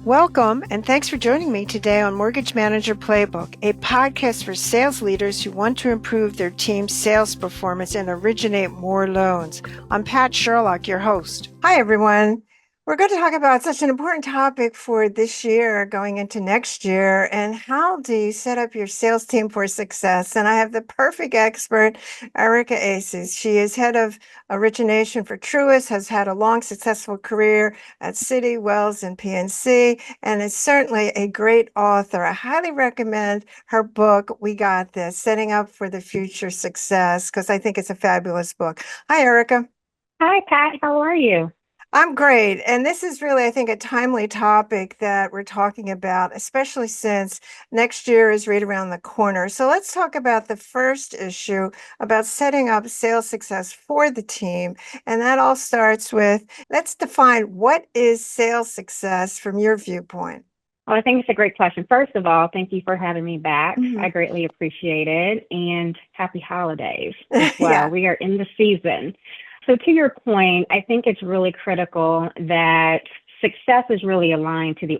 Welcome, and thanks for joining me today on Mortgage Manager Playbook, a podcast for sales leaders who want to improve their team's sales performance and originate more loans. I'm Pat Sherlock, your host. Hi, everyone. We're going to talk about such an important topic for this year going into next year, and how do you set up your sales team for success? And I have the perfect expert, Acie. She is head of origination for Truist, has had a long, successful career at Citi, Wells, and PNC, and is certainly a great author. I highly recommend her book, We Got This, Setting Up for the Future Success, because I think it's a fabulous book. Hi, Erica. Hi, Pat. How are you? I'm great. And this is really, I think, a timely topic that we're talking about, especially since next year is right around the corner. So let's talk about the first issue about setting up sales success for the team. And that all starts with, let's define what is sales success from your viewpoint. Well, I think it's a great question. First of all, thank you for having me back. Mhm. I greatly appreciate it. And happy holidays as well. Yeah. We are in the season. So, to your point, I think it's really critical that success is really aligned to the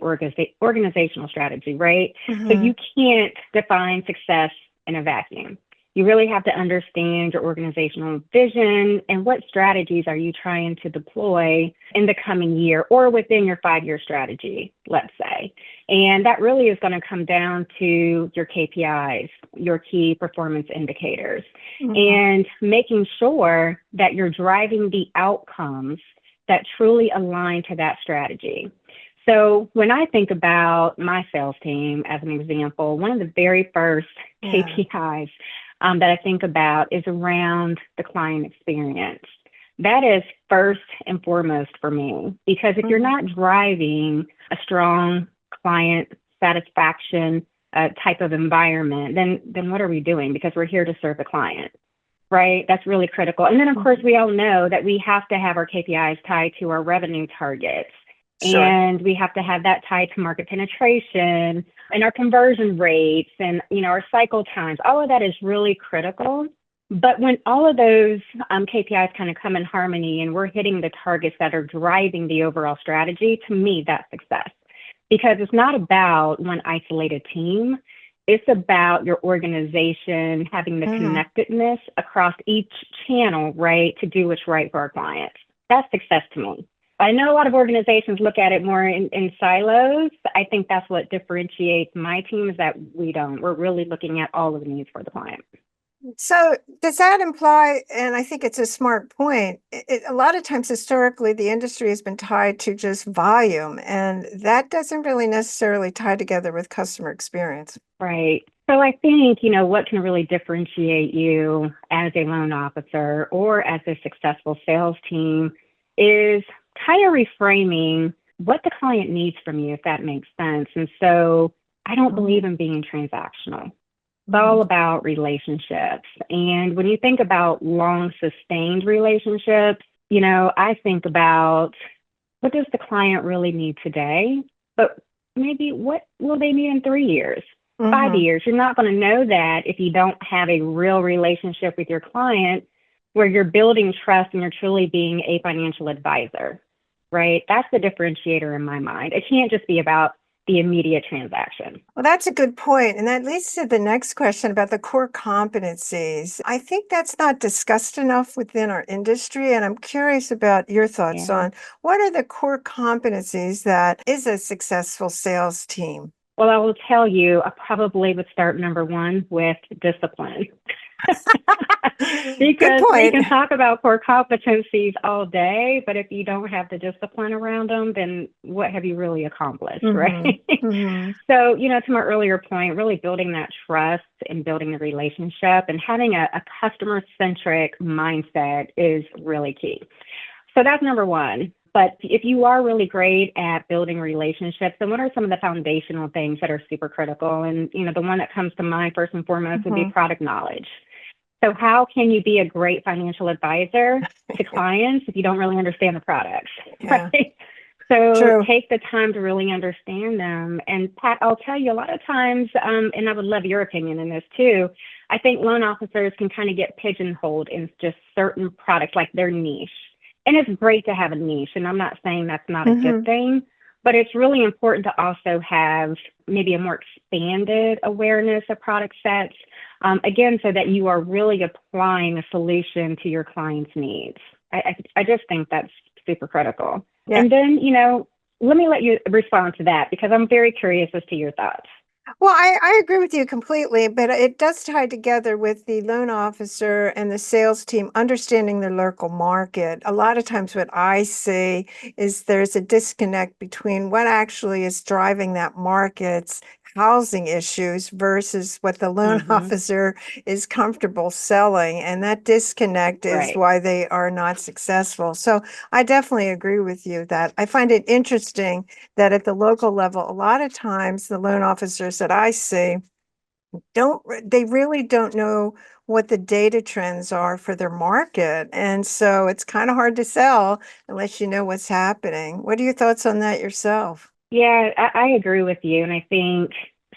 organizational strategy, right? So, Mhm. you can't define success in a vacuum. You really have to understand your organizational vision and what strategies are you trying to deploy in the coming year or within your 5-year strategy, let's say. And that really is going to come down to your KPIs, your key performance indicators, Mhm. and making sure that you're driving the outcomes that truly align to that strategy. So when I think about my sales team, as an example, one of the very first Yeah. KPIs that I think about is around the client experience. That is first and foremost for me, because if you're not driving a strong client satisfaction type of environment, then what are we doing? Because we're here to serve the client, right? That's really critical. And then, of course, we all know that we have to have our KPIs tied to our revenue targets. Sure. And we have to have that tied to market penetration and our conversion rates and, our cycle times. All of that is really critical. But when all of those KPIs kind of come in harmony and we're hitting the targets that are driving the overall strategy, to me, that's success. Because it's not about one isolated team. It's about your organization having the connectedness across each channel, right, to do what's right for our clients. That's success to me. I know a lot of organizations look at it more in silos. I think that's what differentiates my team, is that we don't. We're really looking at all of the needs for the client. So does that imply, and I think it's a smart point, a lot of times historically the industry has been tied to just volume, and that doesn't really necessarily tie together with customer experience. Right. So I think, what can really differentiate you as a loan officer or as a successful sales team is kind of reframing what the client needs from you, if that makes sense. And so I don't believe in being transactional. It's all about relationships. And when you think about long sustained relationships, I think about, what does the client really need today? But maybe what will they need in 3 years, 5 years? You're not going to know that if you don't have a real relationship with your client where you're building trust and you're truly being a financial advisor, right? That's the differentiator in my mind. It can't just be about the immediate transaction. Well, that's a good point. And that leads to the next question about the core competencies. I think that's not discussed enough within our industry. And I'm curious about your thoughts Yeah. on what are the core competencies that is a successful sales team? Well, I will tell you, I probably would start number one with discipline. Good Because we point. can talk about core competencies all day, but if you don't have the discipline around them, then what have you really accomplished, right? So, to my earlier point, really building that trust and building the relationship and having a customer-centric mindset is really key. So that's number one. But if you are really great at building relationships, then what are some of the foundational things that are super critical? And, the one that comes to mind first and foremost would be product knowledge. So how can you be a great financial advisor to clients if you don't really understand the products, Yeah. right? So True. take the time to really understand them. And Pat, I'll tell you, a lot of times, and I would love your opinion in this too, I think loan officers can kind of get pigeonholed in just certain products, like their niche. And it's great to have a niche, and I'm not saying that's not a good thing, But it's really important to also have maybe a more expanded awareness of product sets, again, so that you are really applying a solution to your client's needs. I just think that's super critical. Yeah. And then, let me let you respond to that because I'm very curious as to your thoughts. Well, I agree with you completely, but it does tie together with the loan officer and the sales team understanding their local market. A lot of times, what I see is there's a disconnect between what actually is driving that market's housing issues versus what the loan Mm-hmm. officer is comfortable selling. And that disconnect is Right. why they are not successful. So I definitely agree with you that I find it interesting that at the local level, a lot of times the loan officers that I see they really don't know what the data trends are for their market. And so it's kind of hard to sell unless you know what's happening. What are your thoughts on that yourself? Yeah, I agree with you. And I think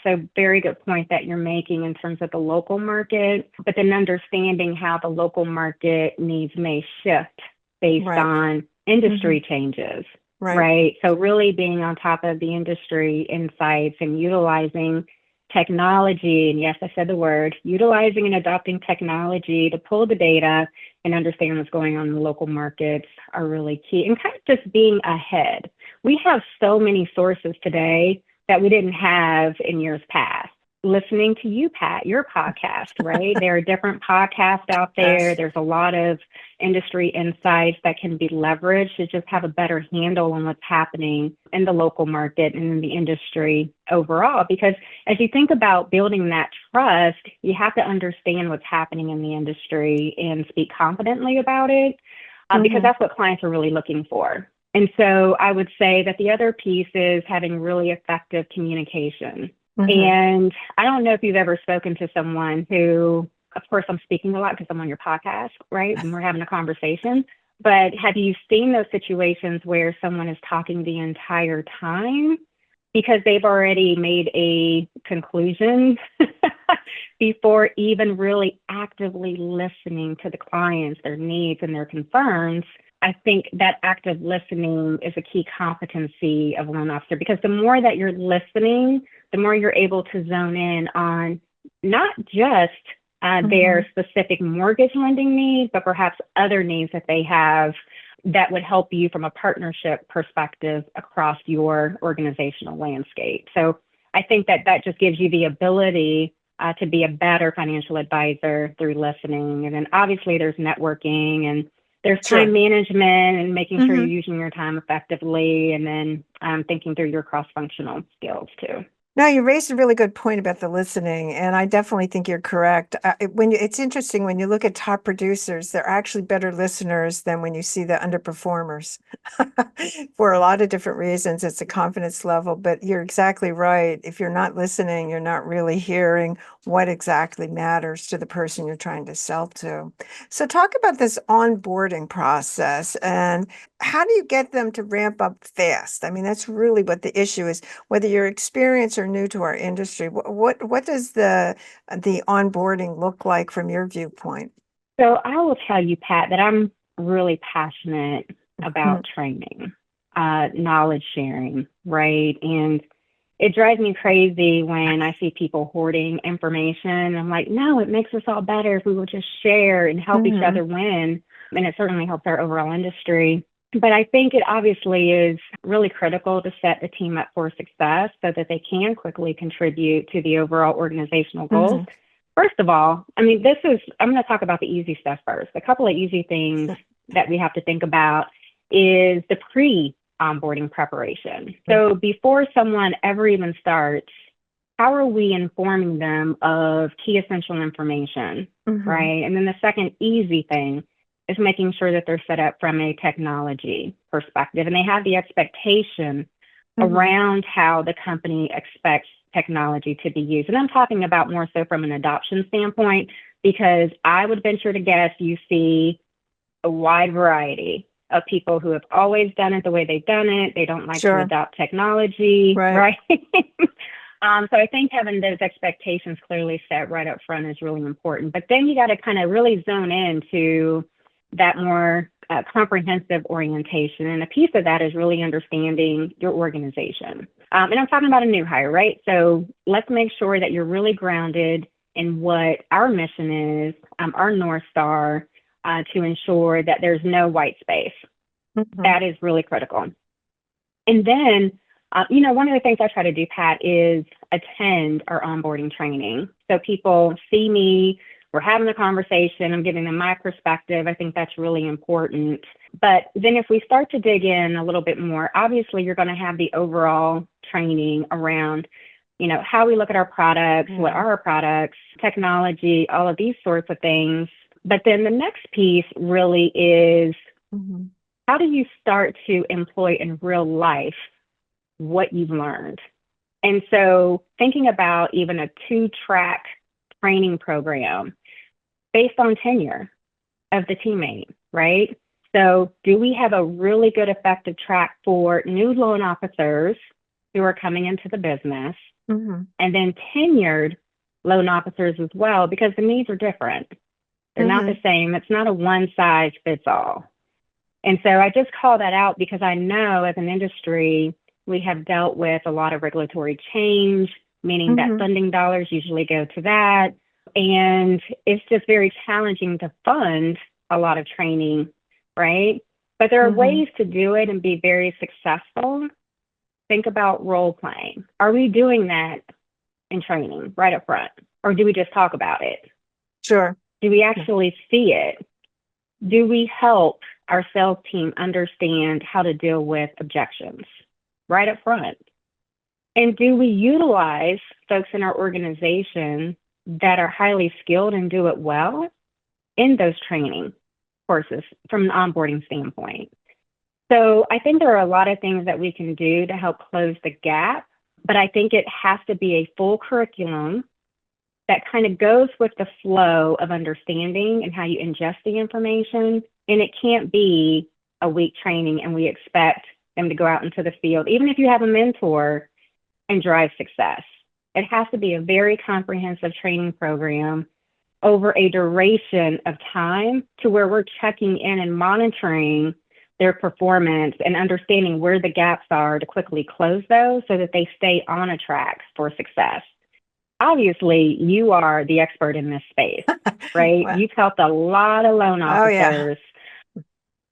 so, very good point that you're making in terms of the local market, but then understanding how the local market needs may shift based Right. on Hmm. industry changes, Right. right? So, really being on top of the industry insights and utilizing technology. And yes, I said the word utilizing and adopting technology to pull the data and understand what's going on in the local markets are really key and kind of just being ahead. We have so many sources today that we didn't have in years past. Listening to you, Pat, your podcast, right? There are different podcasts out there. Yes. There's a lot of industry insights that can be leveraged to just have a better handle on what's happening in the local market and in the industry overall. Because as you think about building that trust, you have to understand what's happening in the industry and speak confidently about it, because Hmm. that's what clients are really looking for. And so I would say that the other piece is having really effective communication. Hmm. And I don't know if you've ever spoken to someone who, of course, I'm speaking a lot because I'm on your podcast, right? And we're having a conversation. But have you seen those situations where someone is talking the entire time because they've already made a conclusion before even really actively listening to the clients, their needs, and their concerns? I think that active listening is a key competency of a loan officer because the more that you're listening, the more you're able to zone in on not just Hmm. their specific mortgage lending needs, but perhaps other needs that they have that would help you from a partnership perspective across your organizational landscape. So I think that that just gives you the ability to be a better financial advisor through listening. And then obviously there's networking and there's time Sure. management and making sure you're Hmm. using your time effectively and then thinking through your cross-functional skills too. No, you raised a really good point about the listening, and I definitely think you're correct. It's interesting when you look at top producers, they're actually better listeners than when you see the underperformers. For a lot of different reasons, it's a confidence level, but you're exactly right. If you're not listening, you're not really hearing what exactly matters to the person you're trying to sell to. So, talk about this onboarding process and how do you get them to ramp up fast? I mean, that's really what the issue is whether you're experienced or new to our industry, what does the onboarding look like from your viewpoint? So I will tell you, Pat, that I'm really passionate Mhm. about training, knowledge sharing, right? And it drives me crazy when I see people hoarding information. I'm like, no, it makes us all better if we will just share and help each Mhm. other win. And it certainly helps our overall industry. But I think it obviously is really critical to set the team up for success so that they can quickly contribute to the overall organizational goals. Mhm. First of all, I mean, I'm going to talk about the easy stuff first. A couple of easy things that we have to think about is the pre onboarding preparation. So before someone ever even starts, how are we informing them of key essential information, Mhm. right? And then the second easy thing is making sure that they're set up from a technology perspective and they have the expectation Mhm. around how the company expects technology to be used. And I'm talking about more so from an adoption standpoint, because I would venture to guess you see a wide variety of people who have always done it the way they've done it. They don't like to Sure. adopt technology, Right. right? So I think having those expectations clearly set right up front is really important. But then you got to kind of really zone into that more comprehensive orientation. And a piece of that is really understanding your organization. And I'm talking about a new hire, right? So let's make sure that you're really grounded in what our mission is, our North Star, to ensure that there's no white space. Mm-hmm. That is really critical. And then, one of the things I try to do, Pat, is attend our onboarding training. So people see me, we're having a conversation, I'm giving them my perspective. I think that's really important. But then if we start to dig in a little bit more, obviously you're going to have the overall training around, how we look at our products, what are our products, technology, all of these sorts of things. But then the next piece really is, how do you start to employ in real life what you've learned? And so thinking about even a 2-track training program based on tenure of the teammate, right? So do we have a really good effective track for new loan officers who are coming into the business, and then tenured loan officers as well, because the needs are different. They're not the same. It's not a one size fits all. And so I just call that out because I know as an industry, we have dealt with a lot of regulatory change, meaning that funding dollars usually go to that. And it's just very challenging to fund a lot of training, right? But there are ways to do it and be very successful. Think about role playing. Are we doing that in training right up front? Or do we just talk about it? Sure. Do we actually see it? Do we help our sales team understand how to deal with objections right up front? And do we utilize folks in our organization that are highly skilled and do it well in those training courses from an onboarding standpoint? So I think there are a lot of things that we can do to help close the gap, but I think it has to be a full curriculum that kind of goes with the flow of understanding and how you ingest the information. And it can't be a week training and we expect them to go out into the field, even if you have a mentor, and drive success. It has to be a very comprehensive training program over a duration of time to where we're checking in and monitoring their performance and understanding where the gaps are to quickly close those so that they stay on a track for success. Obviously, you are the expert in this space, right? Well, You've helped a lot of loan officers.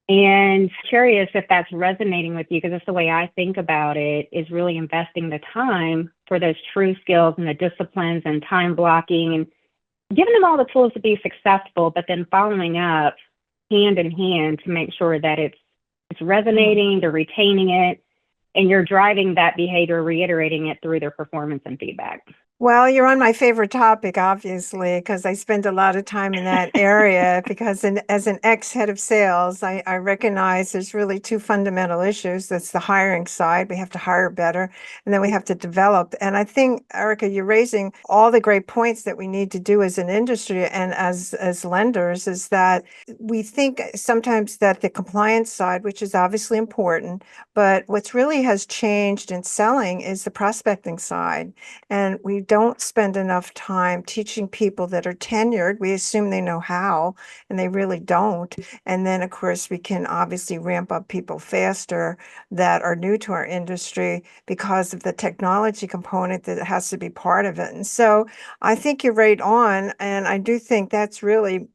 And curious if that's resonating with you, because that's the way I think about it, is really investing the time for those true skills and the disciplines and time blocking and giving them all the tools to be successful, but then following up hand in hand to make sure that it's resonating, they're retaining it, and you're driving that behavior, reiterating it through their performance and feedback. Well, you're on my favorite topic, obviously, because I spend a lot of time in that area because as an ex-head of sales, I recognize there's really two fundamental issues. That's the hiring side. We have to hire better, and then we have to develop. And I think, Erica, you're raising all the great points that we need to do as an industry and as lenders, is that we think sometimes that the compliance side, which is obviously important, but what's really has changed in selling is the prospecting side. And we don't spend enough time teaching people that are tenured. We assume they know how, and they really don't. And then, of course, we can obviously ramp up people faster that are new to our industry because of the technology component that has to be part of it. And so I think you're right on. And I do think that's really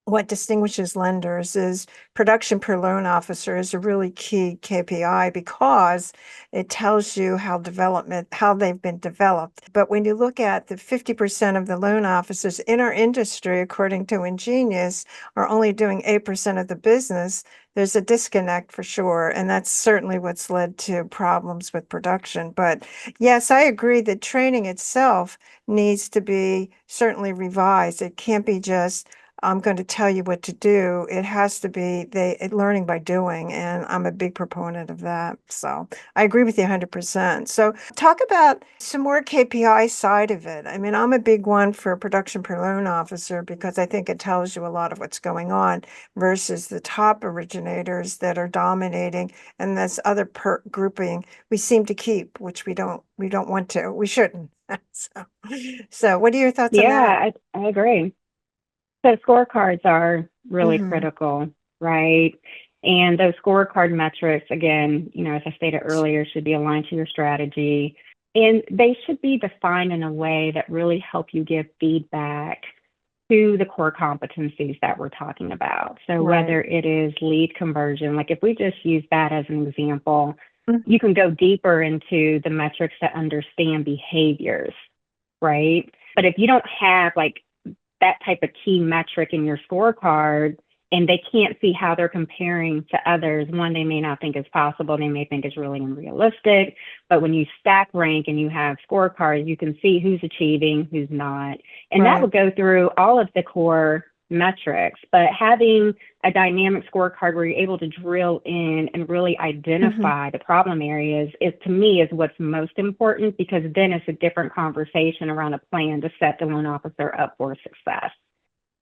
what distinguishes lenders is production per loan officer is a really key KPI because it tells you how they've been developed. But when you look at the 50% of the loan officers in our industry, according to Ingenious, are only doing 8% of the business, there's a disconnect for sure. And that's certainly what's led to problems with production. But yes, I agree that training itself needs to be certainly revised. It can't be just I'm going to tell you what to do. It has to be learning by doing, and I'm a big proponent of that. So I agree with you 100%. So talk about some more KPI side of it. I mean, I'm a big one for production per loan officer because I think it tells you a lot of what's going on versus the top originators that are dominating, and this other grouping we seem to keep, which we don't want to. We shouldn't. So what are your thoughts on that? Yeah, I agree. So scorecards are really Mm-hmm. critical, right? And those scorecard metrics, again, as I stated earlier, should be aligned to your strategy. And they should be defined in a way that really help you give feedback to the core competencies that we're talking about. So Right. whether it is lead conversion, like if we just use that as an example, Mhm. you can go deeper into the metrics that understand behaviors, right? But if you don't have like that type of key metric in your scorecard and they can't see how they're comparing to others, one, they may not think is possible. They may think it's really unrealistic. But when you stack rank and you have scorecards, you can see who's achieving, who's not. And that Right. will go through all of the core metrics. But having a dynamic scorecard where you're able to drill in and really Hmm. identify the problem areas is, to me, is what's most important, because then it's a different conversation around a plan to set the loan officer up for success.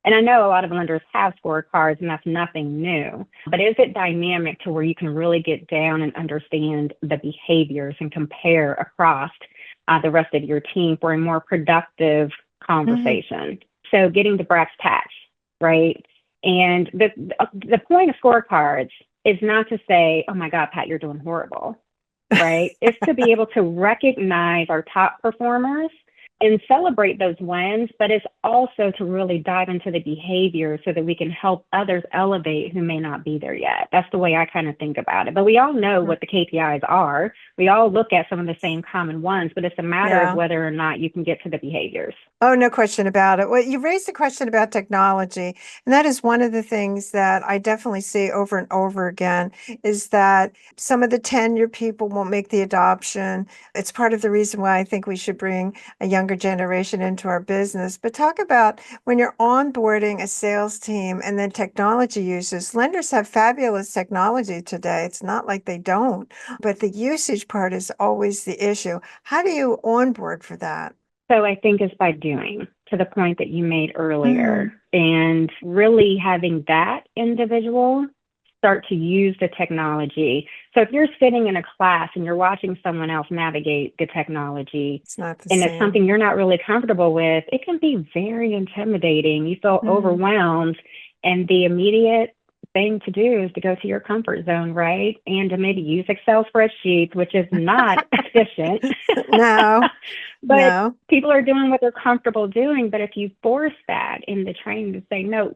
And I know a lot of lenders have scorecards, and that's nothing new. But is it dynamic to where you can really get down and understand the behaviors and compare across the rest of your team for a more productive Hmm. conversation? So getting to brass tacks, right? And the point of scorecards is not to say, "Oh my God, Pat, you're doing horrible," right? It's to be able to recognize our top performers and celebrate those wins, but it's also to really dive into the behavior so that we can help others elevate who may not be there yet. That's the way I kind of think about it. But we all know what the KPIs are. We all look at some of the same common ones, but it's a matter of Yeah. whether or not you can get to the behaviors. Oh, no question about it. Well, you raised the question about technology, and that is one of the things that I definitely see over and over again is that some of the tenured people won't make the adoption. It's part of the reason why I think we should bring a younger generation into our business. But talk about when you're onboarding a sales team and then technology users. Lenders have fabulous technology today. It's not like they don't, but the usage part is always the issue. How do you onboard for that? So I think it's by doing, to the point that you made earlier, Hmm. and really having that individual start to use the technology. So if you're sitting in a class and you're watching someone else navigate the technology It's not the and it's same. something you're not really comfortable with, it can be very intimidating. You feel Mhm. overwhelmed, and the immediate thing to do is to go to your comfort zone, right? And to maybe use Excel spreadsheets, which is not efficient. No, But no. people are doing what they're comfortable doing. But if you force that in the training to say, no,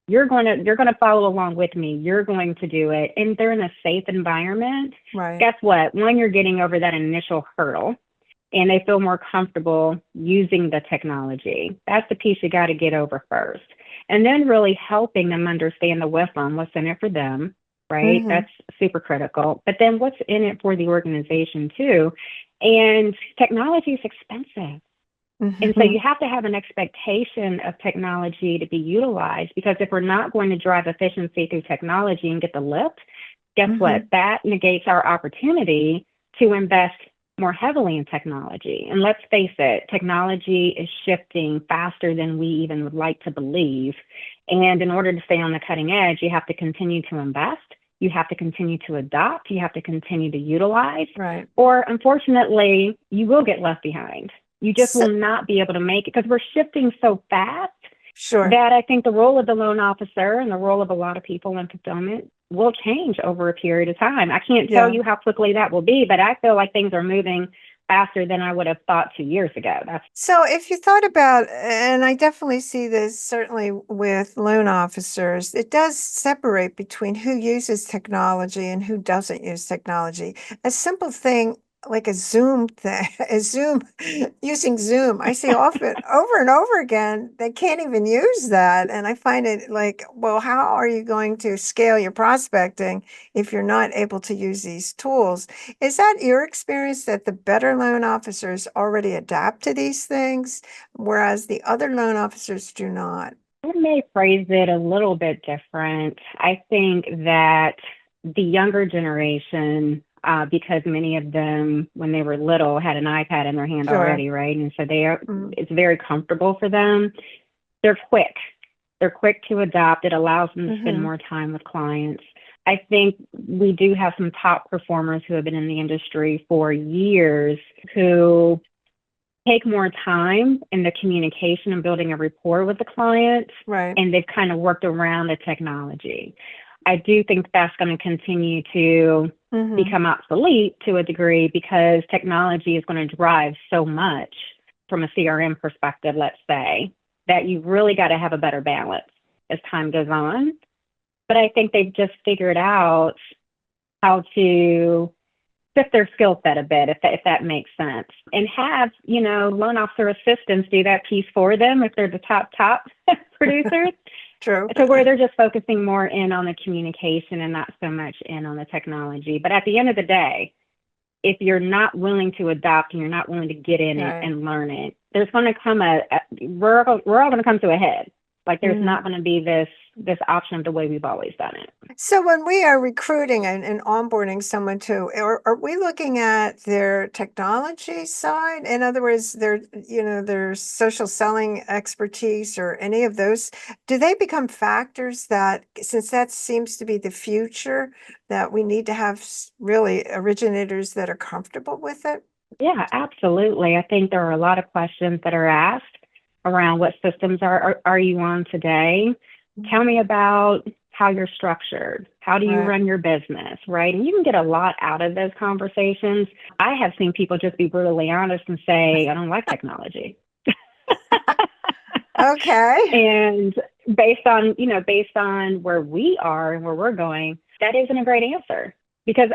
you're gonna follow along with me, you're going to do it, and they're in a safe environment, Right. guess what? One, you're getting over that initial hurdle and they feel more comfortable using the technology. That's the piece you got to get over first. And then really helping them understand the WIFM, what's in it for them, right? Mhm. That's super critical. But then what's in it for the organization too? And technology is expensive. And so you Mhm. have to have an expectation of technology to be utilized, because if we're not going to drive efficiency through technology and get the lift, guess what? Mhm. That negates our opportunity to invest more heavily in technology. And let's face it, technology is shifting faster than we even would like to believe. And in order to stay on the cutting edge, you have to continue to invest. You have to continue to adopt. You have to continue to utilize. Right. Or unfortunately, you will get left behind. You just So, will not be able to make it because we're shifting so fast sure. that I think the role of the loan officer and the role of a lot of people in fulfillment will change over a period of time. I can't tell Yeah. you how quickly that will be, but I feel like things are moving faster than I would have thought 2 years ago. That's So if you thought about, and I definitely see this certainly with loan officers, it does separate between who uses technology and who doesn't use technology. A simple thing like a Zoom thing, a Zoom, using Zoom, I see often over and over again, they can't even use that. And I find it like, well, how are you going to scale your prospecting if you're not able to use these tools? Is that your experience that the better loan officers already adapt to these things, whereas the other loan officers do not? I may phrase it a little bit different. I think that the younger generation, because many of them, when they were little, had an iPad in their hand Sure. already, right? And so they are, Mm. it's very comfortable for them. They're quick. They're quick to adopt. It allows them to spend Hmm. more time with clients. I think we do have some top performers who have been in the industry for years who take more time in the communication and building a rapport with the client, Right. and they've kind of worked around the technology. I do think that's going to continue to Mm-hmm. become obsolete to a degree because technology is going to drive so much from a CRM perspective, let's say, that you really got to have a better balance as time goes on. But I think they've just figured out how to shift their skill set a bit, if that makes sense, and have loan officer assistants do that piece for them if they're the top producers. True. So where they're just focusing more in on the communication and not so much in on the technology. But at the end of the day, if you're not willing to adopt and you're not willing to get in it Right. and learn it, there's going to come we're all going to come to a head. Like there's Mhm. not going to be this option of the way we've always done it. So when we are recruiting and onboarding someone too, are we looking at their technology side? In other words, their social selling expertise or any of those, do they become factors that, since that seems to be the future, that we need to have really originators that are comfortable with it? Yeah, absolutely. I think there are a lot of questions that are asked around what systems are you on today? Tell me about how you're structured. How do you Right. run your business, right? And you can get a lot out of those conversations. I have seen people just be brutally honest and say, I don't like technology. Okay. And based on where we are and where we're going, that isn't a great answer because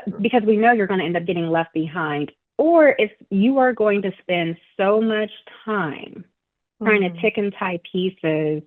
we know you're going to end up getting left behind. Or if you are going to spend so much time trying to Mhm. tick and tie pieces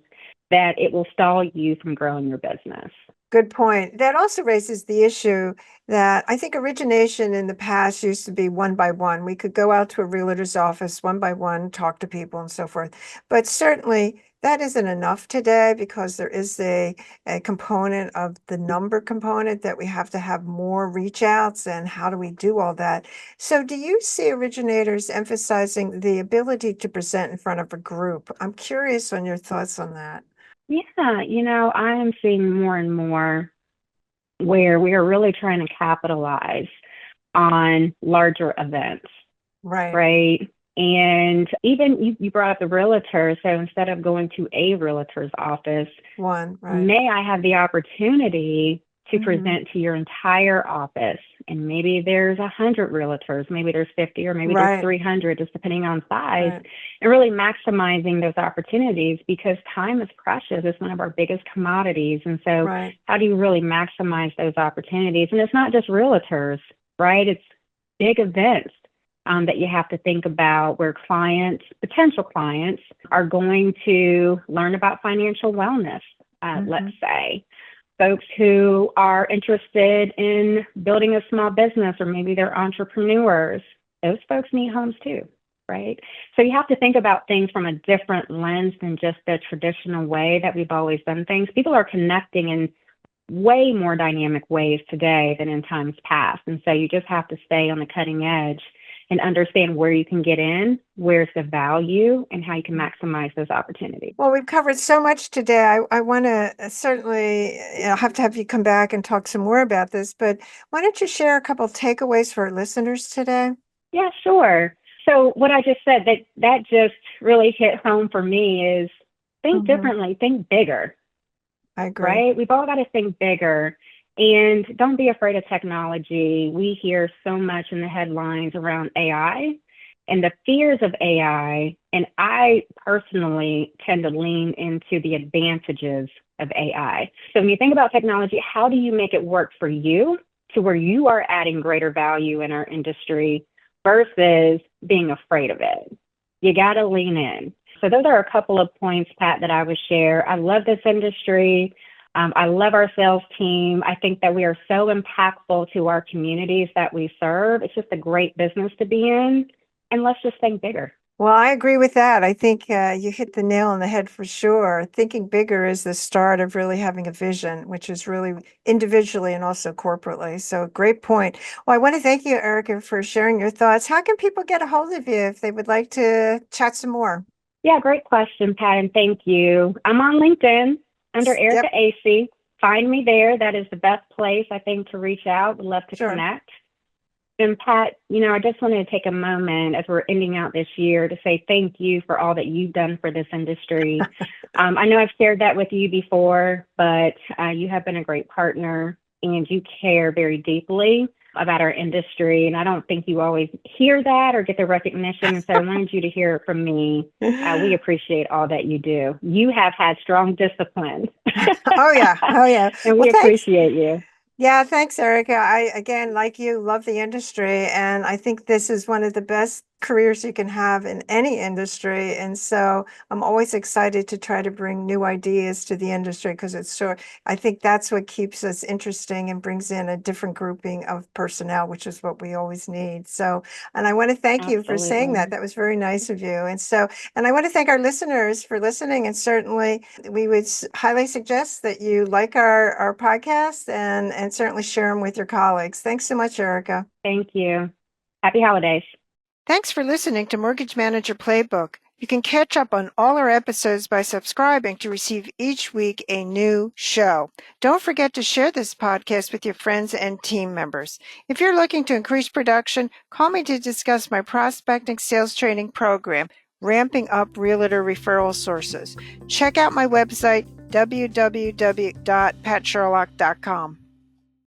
that it will stall you from growing your business. Good point. That also raises the issue that I think origination in the past used to be one by one. We could go out to a realtor's office one by one, talk to people and so forth. But certainly that isn't enough today because there is a component of the number component that we have to have more reach outs. And how do we do all that? So do you see originators emphasizing the ability to present in front of a group? I'm curious on your thoughts on that. Yeah, I am seeing more and more where we are really trying to capitalize on larger events, Right. right? And even you brought up the realtor. So instead of going to a realtor's office, One, right. may I have the opportunity to Hmm. present to your entire office? And maybe there's 100 realtors, maybe there's 50, or maybe there's Right, 300, just depending on size, right, and really maximizing those opportunities because time is precious. It's one of our biggest commodities. And so, right. how do you really maximize those opportunities? And it's not just realtors, right? It's big events that you have to think about where clients, potential clients, are going to learn about financial wellness, let's Hmm. say. Folks who are interested in building a small business, or maybe they're entrepreneurs, those folks need homes too, right? So you have to think about things from a different lens than just the traditional way that we've always done things. People are connecting in way more dynamic ways today than in times past. And so you just have to stay on the cutting edge and understand where you can get in, where's the value, and how you can maximize those opportunities. Well, we've covered so much today. I want to certainly have to have you come back and talk some more about this, but why don't you share a couple takeaways for our listeners today? Yeah, sure. So what I just said, that just really hit home for me is think Hmm. differently, think bigger, I agree. right? We've all got to think bigger. And don't be afraid of technology. We hear so much in the headlines around AI and the fears of AI. And I personally tend to lean into the advantages of AI. So when you think about technology, how do you make it work for you to where you are adding greater value in our industry versus being afraid of it? You got to lean in. So those are a couple of points, Pat, that I would share. I love this industry. I love our sales team. I think that we are so impactful to our communities that we serve. It's just a great business to be in. And let's just think bigger. Well, I agree with that. I think you hit the nail on the head for sure. Thinking bigger is the start of really having a vision, which is really individually and also corporately. So, great point. Well, I want to thank you, Erica, for sharing your thoughts. How can people get a hold of you if they would like to chat some more? Yeah, great question, Pat, and thank you. I'm on LinkedIn under Erica Yep, Acie. Find me there. That is the best place, I think, to reach out. Would love to sure. connect. And Pat, I just wanted to take a moment as we're ending out this year to say thank you for all that you've done for this industry. I know I've shared that with you before, but you have been a great partner and you care very deeply about our industry. And I don't think you always hear that or get the recognition. And so I wanted you to hear it from me. We appreciate all that you do. You have had strong discipline. Oh, yeah. Oh, yeah. And Well, we thanks. appreciate you. Yeah, thanks, Erica. I, again, like you, love the industry, and I think this is one of the best careers you can have in any industry. And so I'm always excited to try to bring new ideas to the industry because I think that's what keeps us interesting and brings in a different grouping of personnel, which is what we always need. So, and I want to thank you for saying that. Absolutely. That was very nice of you. And I want to thank our listeners for listening. And certainly we would highly suggest that you like our podcast and certainly share them with your colleagues. Thanks so much, Erica. Thank you. Happy holidays. Thanks for listening to Mortgage Manager Playbook. You can catch up on all our episodes by subscribing to receive each week a new show. Don't forget to share this podcast with your friends and team members. If you're looking to increase production, call me to discuss my prospecting sales training program, Ramping Up Realtor Referral Sources. Check out my website, www.patsherlock.com.